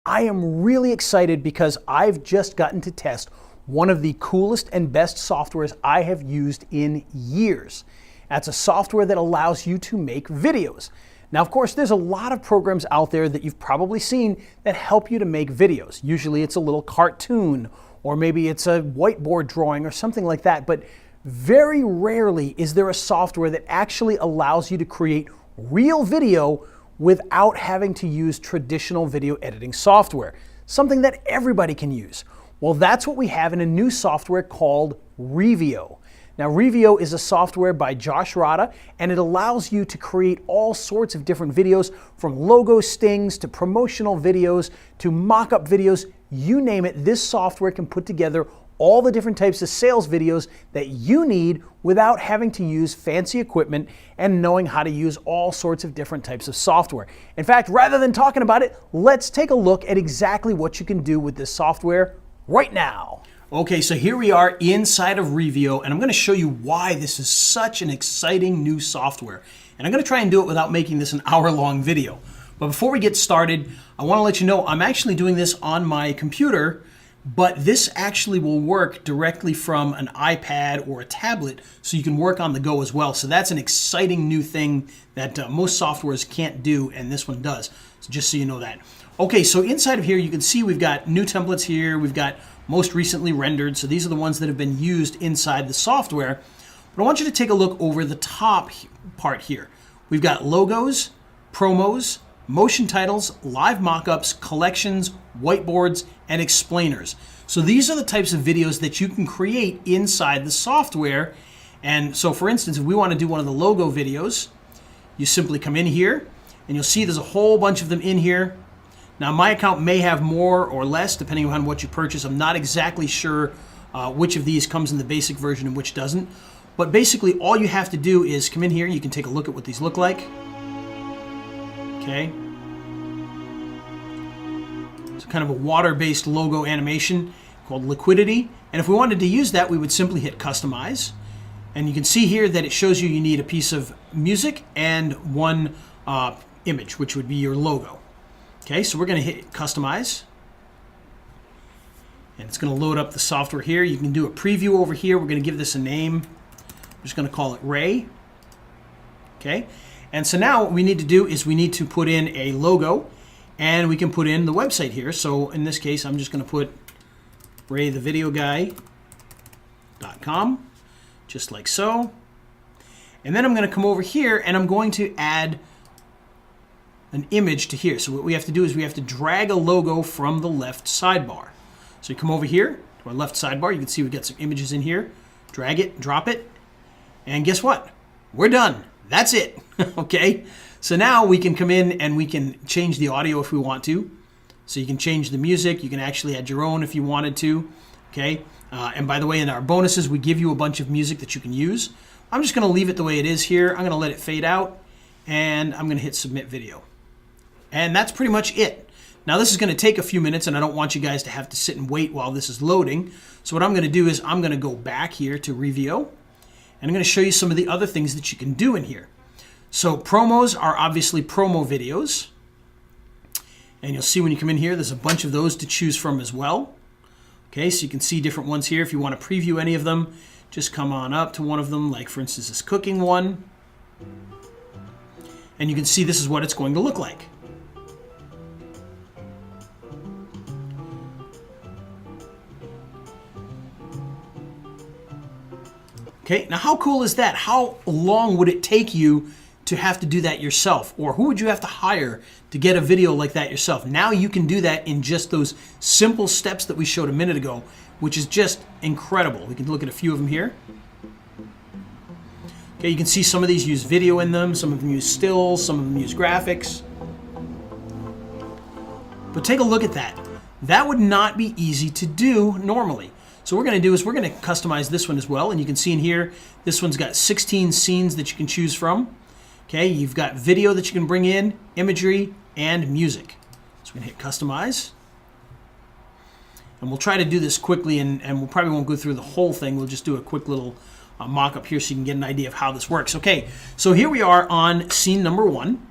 I am really excited because I've just gotten to test one of the coolest and best softwares I have used in years. That's a software that allows you to make videos. Now, of course, there's a lot of programs out there that you've probably seen that help you to make videos. Usually it's a little cartoon, or maybe it's a whiteboard drawing or something like that, but very rarely is there a software that actually allows you to create real video without having to use traditional video editing software, something that everybody can use. Well, that's what we have in a new software called Reevio. Now, Reevio is a software by Josh Rada, and it allows you to create all sorts of different videos, from logo stings to promotional videos to mock-up videos. You name it, this software can put together all the different types of sales videos that you need without having to use fancy equipment and knowing how to use all sorts of different types of software. In fact, rather than talking about it, let's take a look at exactly what you can do with this software right now. Okay, so here we are inside of Reevio, and I'm going to show you why this is such an exciting new software. And I'm going to try and do it without making this an hour-long video. But before we get started, I want to let you know I'm actually doing this on my computer, but this actually will work directly from an iPad or a tablet, so you can work on the go as well. So that's an exciting new thing that most softwares can't do, and this one does. So just so you know that. Okay, so inside of here, you can see we've got new templates here. We've got most recently rendered. So these are the ones that have been used inside the software. But I want you to take a look over the top part here. We've got logos, promos, motion titles, live mockups, collections, whiteboards, and explainers. So these are the types of videos that you can create inside the software. And so for instance, if we want to do one of the logo videos, you simply come in here and you'll see there's a whole bunch of them in here. Now, my account may have more or less depending on what you purchase. I'm not exactly sure which of these comes in the basic version and which doesn't. But basically, all you have to do is come in here. You can take a look at what these look like. Okay. It's kind of a water-based logo animation called Liquidity. And if we wanted to use that, we would simply hit Customize. And you can see here that it shows you need a piece of music and one image, which would be your logo. Okay, so we're going to hit Customize, and it's going to load up the software here. You can do a preview over here. We're going to give this a name. I'm just going to call it Ray. Okay, and so now what we need to do is we need to put in a logo, and we can put in the website here. So in this case, I'm just going to put raythevideoguy.com, just like so. And then I'm going to come over here, and I'm going to add an image to here. So what we have to do is we have to drag a logo from the left sidebar. So you come over here to our left sidebar. You can see we've got some images in here. Drag it, drop it, and guess what? We're done. That's it. Okay. So now we can come in and we can change the audio if we want to. So you can change the music. You can actually add your own if you wanted to. Okay. And by the way, in our bonuses, we give you a bunch of music that you can use. I'm just going to leave it the way it is here. I'm going to let it fade out, and I'm going to hit Submit Video. And that's pretty much it. Now, this is going to take a few minutes, and I don't want you guys to have to sit and wait while this is loading. So what I'm going to do is I'm going to go back here to Reevio, and I'm going to show you some of the other things that you can do in here. So promos are obviously promo videos. And you'll see when you come in here, there's a bunch of those to choose from as well. Okay, so you can see different ones here. If you want to preview any of them, just come on up to one of them, like for instance this cooking one. And you can see this is what it's going to look like. Okay, now how cool is that? How long would it take you to have to do that yourself? Or who would you have to hire to get a video like that yourself? Now you can do that in just those simple steps that we showed a minute ago, which is just incredible. We can look at a few of them here. Okay, you can see some of these use video in them, some of them use stills, some of them use graphics. But take a look at that. That would not be easy to do normally. So what we're going to do is we're going to customize this one as well. And you can see in here, this one's got 16 scenes that you can choose from. Okay, you've got video that you can bring in, imagery, and music. So we're going to hit Customize. And we'll try to do this quickly, and we probably won't go through the whole thing. We'll just do a quick little mock-up here so you can get an idea of how this works. Okay, so here we are on scene number 1.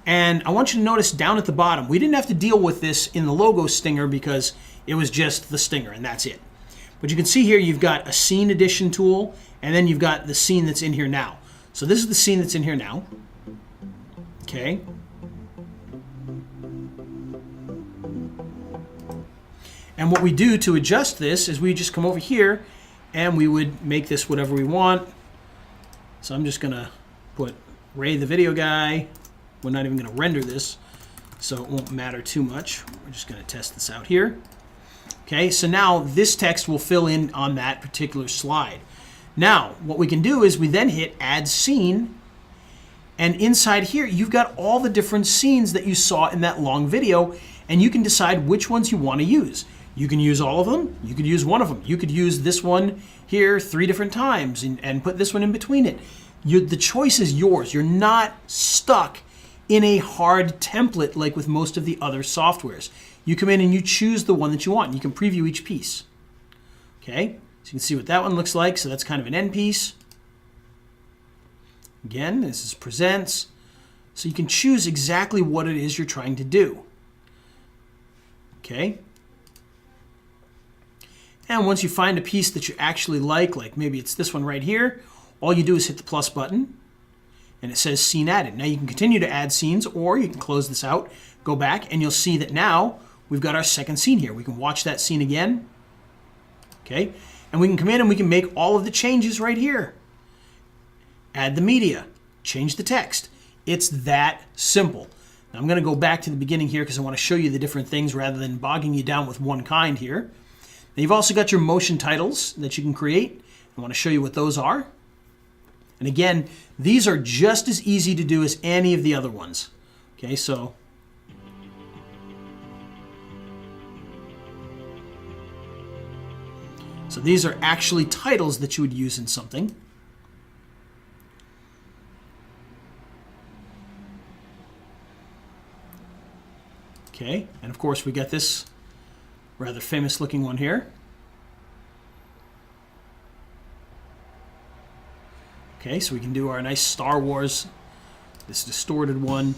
And I want you to notice down at the bottom, we didn't have to deal with this in the logo stinger because it was just the stinger and that's it. But you can see here you've got a scene addition tool, and then you've got the scene that's in here now. So this is the scene that's in here now. Okay. And what we do to adjust this is we just come over here and we would make this whatever we want. So I'm just going to put Ray the Video Guy. We're not even going to render this, so it won't matter too much. We're just going to test this out here. Okay, so now this text will fill in on that particular slide. Now, what we can do is we then hit Add Scene, and inside here, you've got all the different scenes that you saw in that long video, and you can decide which ones you want to use. You can use all of them. You could use one of them. You could use this one here 3 different times and put this one in between it. The choice is yours. You're not stuck in a hard template like with most of the other softwares. You come in and you choose the one that you want. You can preview each piece. Okay, so you can see what that one looks like. So that's kind of an end piece. Again, this is presents. So you can choose exactly what it is you're trying to do. Okay. And once you find a piece that you actually like maybe it's this one right here, all you do is hit the plus button and it says scene added. Now you can continue to add scenes, or you can close this out, go back, and you'll see that now we've got our second scene here. We can watch that scene again. Okay, and we can come in and we can make all of the changes right here. Add the media, change the text. It's that simple. Now I'm going to go back to the beginning here because I want to show you the different things rather than bogging you down with one kind here. Now you've also got your motion titles that you can create. I want to show you what those are. And again, these are just as easy to do as any of the other ones. Okay, so these are actually titles that you would use in something. Okay, and of course we got this rather famous looking one here. Okay, so we can do our nice Star Wars, this distorted one.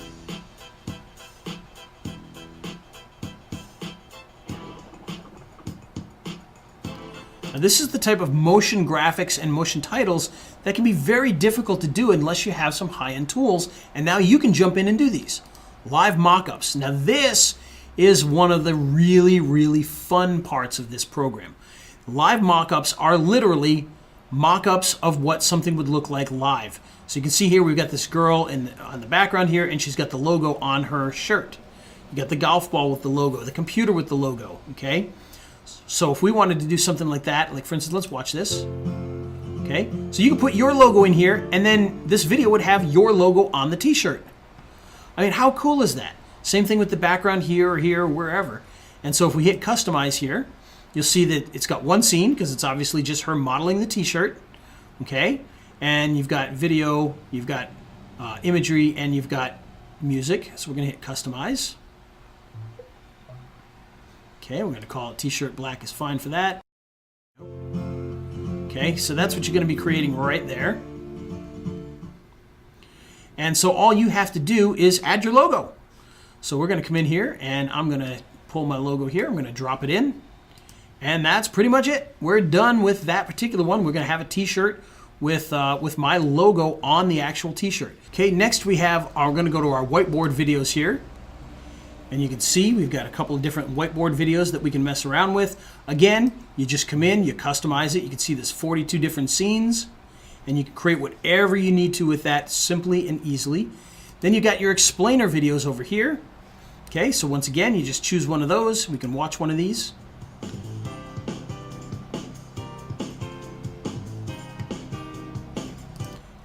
Now this is the type of motion graphics and motion titles that can be very difficult to do unless you have some high-end tools, and now you can jump in and do these. Live mockups. Now this is one of the really, really fun parts of this program. Live mockups are literally mock-ups of what something would look like live. So you can see here we've got this girl on the background here, and she's got the logo on her shirt. You got the golf ball with the logo, the computer with the logo, okay? So if we wanted to do something like that, like for instance, let's watch this. Okay, so you can put your logo in here, and then this video would have your logo on the t-shirt. I mean, how cool is that? Same thing with the background here or here or wherever. And so if we hit customize here, you'll see that it's got one scene because it's obviously just her modeling the t-shirt, okay? And you've got video, you've got imagery, and you've got music. So we're gonna hit customize. Okay, we're gonna call it t-shirt black is fine for that. Okay, so that's what you're gonna be creating right there. And so all you have to do is add your logo. So we're gonna come in here and I'm gonna pull my logo here, I'm gonna drop it in. And that's pretty much it. We're done with that particular one. We're going to have a t-shirt with my logo on the actual t-shirt. Okay, next we're going to go to our whiteboard videos here. And you can see we've got a couple of different whiteboard videos that we can mess around with. Again, you just come in, you customize it. You can see there's 42 different scenes. And you can create whatever you need to with that simply and easily. Then you got your explainer videos over here. Okay, so once again, you just choose one of those. We can watch one of these.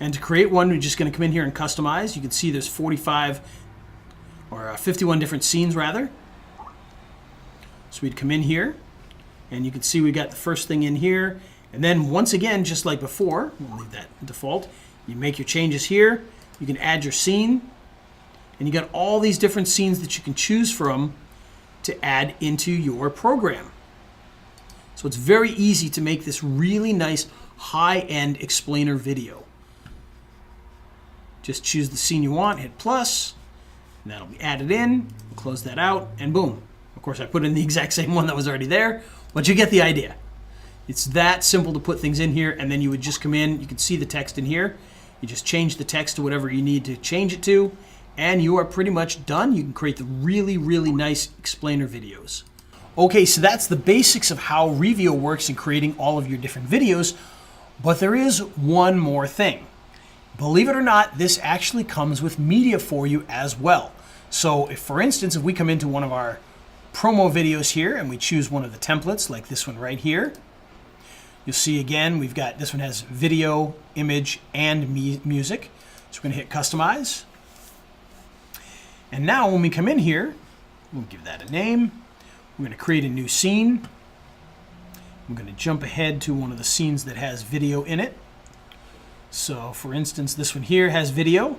And to create one, we're just going to come in here and customize. You can see there's 45 or 51 different scenes rather. So we'd come in here and you can see we got the first thing in here. And then once again, just like before, we'll leave that default. You make your changes here. You can add your scene. And you got all these different scenes that you can choose from to add into your program. So it's very easy to make this really nice high-end explainer video. Just choose the scene you want, hit plus, And that'll be added in. We'll close that out, and boom. Of course, I put in the exact same one that was already there, but you get the idea. It's that simple to put things in here, and then you would just come in. You can see the text in here. You just change the text to whatever you need to change it to, and you are pretty much done. You can create the really, really nice explainer videos. Okay, so that's the basics of how Reevio works in creating all of your different videos, but there is one more thing. Believe it or not, this actually comes with media for you as well. So if, for instance, if we come into one of our promo videos here and we choose one of the templates, like this one right here, you'll see again, we've got, this one has video, image, and music. So we're gonna hit customize. And now when we come in here, we'll give that a name. We're gonna create a new scene. I'm gonna jump ahead to one of the scenes that has video in it. So for instance, this one here has video.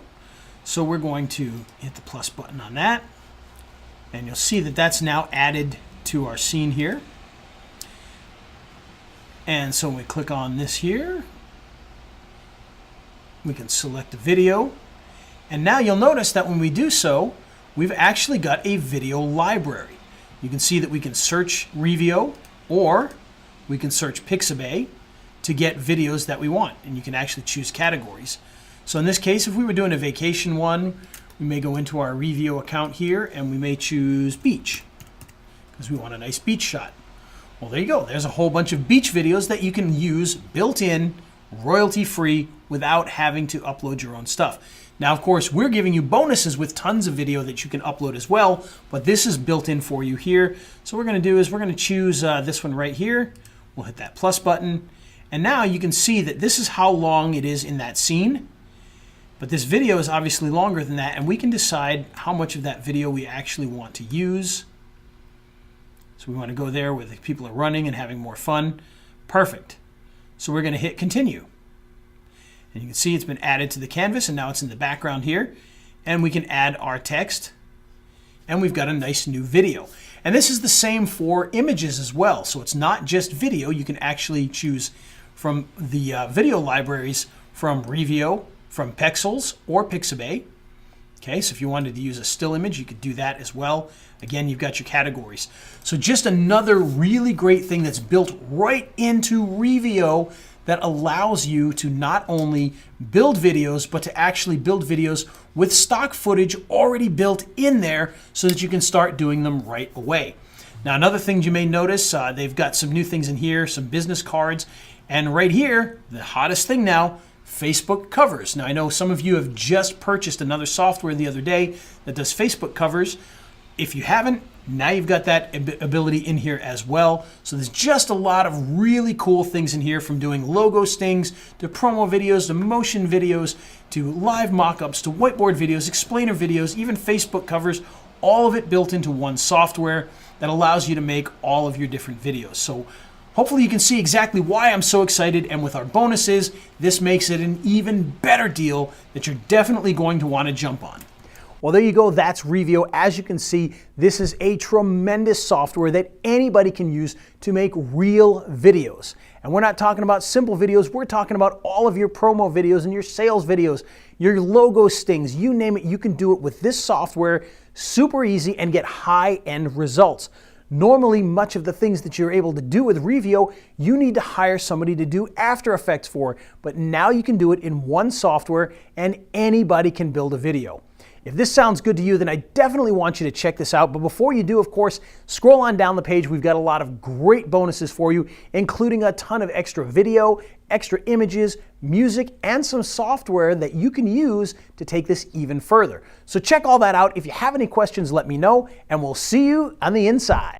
So we're going to hit the plus button on that. And you'll see that that's now added to our scene here. And so when we click on this here, we can select a video. And now you'll notice that when we do so, we've actually got a video library. You can see that we can search Reevio, or we can search Pixabay to get videos that we want. And you can actually choose categories. So in this case, if we were doing a vacation one, we may go into our Reevio account here and we may choose beach because we want a nice beach shot. Well, there you go. There's a whole bunch of beach videos that you can use built in, royalty-free, without having to upload your own stuff. Now, of course, we're giving you bonuses with tons of video that you can upload as well, but this is built in for you here. So what we're going to do is we're going to choose this one right here. We'll hit that plus button. And now you can see that this is how long it is in that scene. But this video is obviously longer than that, and we can decide how much of that video we actually want to use. So we want to go there where the people are running and having more fun. Perfect. So we're going to hit continue. And you can see it's been added to the canvas, and now it's in the background here. And we can add our text, and we've got a nice new video. And this is the same for images as well. So it's not just video. You can actually choose from the video libraries from Reevio, from Pexels, or Pixabay. Okay, so if you wanted to use a still image, you could do that as well. Again, you've got your categories. So just another really great thing that's built right into Reevio that allows you to not only build videos, but to actually build videos with stock footage already built in there so that you can start doing them right away. Now, another thing you may notice, they've got some new things in here, some business cards, and right here, the hottest thing now, Facebook covers. Now, I know some of you have just purchased another software the other day that does Facebook covers. If you haven't, now you've got that ability in here as well. So there's just a lot of really cool things in here, from doing logo stings to promo videos to motion videos to live mockups to whiteboard videos, explainer videos, even Facebook covers, all of it built into one software that allows you to make all of your different videos. So hopefully you can see exactly why I'm so excited, and with our bonuses, this makes it an even better deal that you're definitely going to want to jump on. Well, there you go. That's Reevio. As you can see, this is a tremendous software that anybody can use to make real videos. And we're not talking about simple videos. We're talking about all of your promo videos and your sales videos, your logo stings, you name it. You can do it with this software, super easy, and get high-end results. Normally, much of the things that you're able to do with Reevio, you need to hire somebody to do After Effects for, but now you can do it in one software and anybody can build a video. If this sounds good to you, then I definitely want you to check this out. But before you do, of course, scroll on down the page. We've got a lot of great bonuses for you, including a ton of extra video, extra images, music, and some software that you can use to take this even further. So check all that out. If you have any questions, let me know, and we'll see you on the inside.